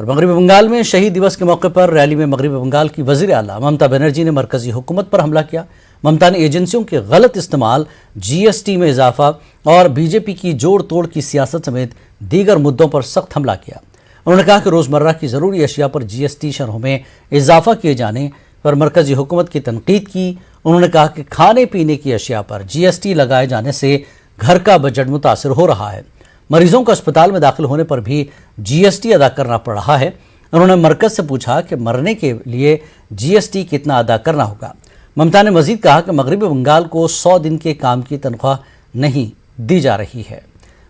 और मगरबी बंगाल में शहीद दिवस के मौके पर रैली में मगरबी बंगाल की वजीर आला ममता बनर्जी ने मरकजी हुकूमत पर हमला किया। ममता ने एजेंसियों के गलत इस्तेमाल, जीएसटी में इजाफा और बीजेपी की जोड़ तोड़ की सियासत समेत दीगर मुद्दों पर सख्त हमला किया। उन्होंने कहा कि रोजमर्रा की जरूरी अशिया पर जीएसटी शरहों में इजाफा किए जाने पर मरकजी हुकूमत की तनकीद की। उन्होंने कहा कि खाने पीने की अशिया पर जीएसटी लगाए जाने से घर का बजट मुतासिर हो रहा है। मरीजों को अस्पताल में दाखिल होने पर भी जीएसटी अदा करना पड़ रहा है। उन्होंने मरकज से पूछा कि मरने के लिए जीएसटी कितना अदा करना होगा। ममता ने मजीद कहा कि मगरबी बंगाल को 100 दिन के काम की तनख्वाह नहीं दी जा रही है।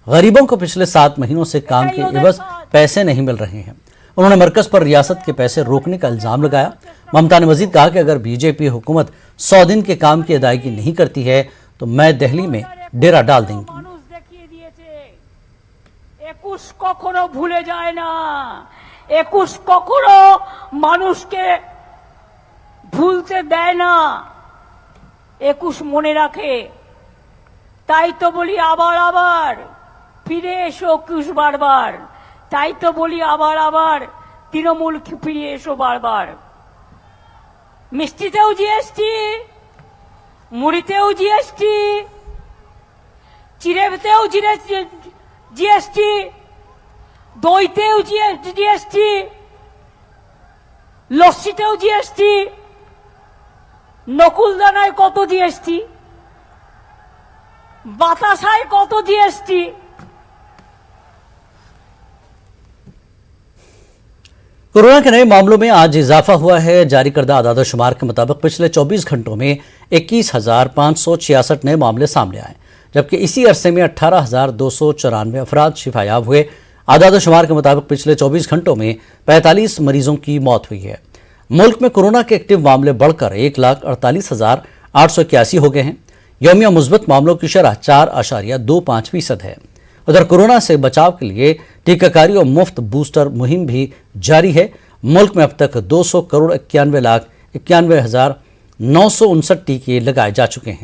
गरीबों को पिछले 7 महीनों से काम के एवज पैसे नहीं मिल रहे हैं। उन्होंने मरकज पर रियासत के पैसे रोकने का इल्जाम लगाया। ममता ने मजीद कहा कि अगर बीजेपी हुकूमत 100 दिन के काम की अदायगी नहीं करती है तो मैं दिल्ली में डेरा डाल देंगी। একুশ কখনো ভুলে যায় না, একুশ কখনো মানুষকে ভুলতে দেয় না, একুশ মনে রাখে। তাই তো বলি আবার আবার ফিরে এসো একুশ বারবার, তাই তো বলি আবার আবার তৃণমূল ফিরে এসো বারবার। মিষ্টিতেও জিএসটি, মুড়িতেও জিএসটি, চিড়েতেও জিএসটি, দইতেও জিএসটি, লস্যিতেও জিএসটি, নকুলদানায় কত জিএসটি, বাতাসায় কত জিএসটি। कोरोना के नए मामलों में आज इजाफा हुआ है। जारी करदा आदादोशुमार के मुताबिक पिछले 24 घंटों में 21,566 नए मामले सामने आए, जबकि इसी अरसे में 18,294 अफराद शिफायाब हुए। आदादोशुमार के मुताबिक पिछले 24 घंटों में 45 मरीजों की मौत हुई है। मुल्क में कोरोना के एक्टिव मामले बढ़कर 1,48,881 हो गए हैं। यौमिया मुस्बत मामलों की शरह 4.25% है। उधर कोरोना से बचाव के लिए टीकाकारी और मुफ्त बूस्टर मुहिम भी जारी है। मुल्क में अब तक 200,91,91,959 टीके लगाए जा चुके हैं।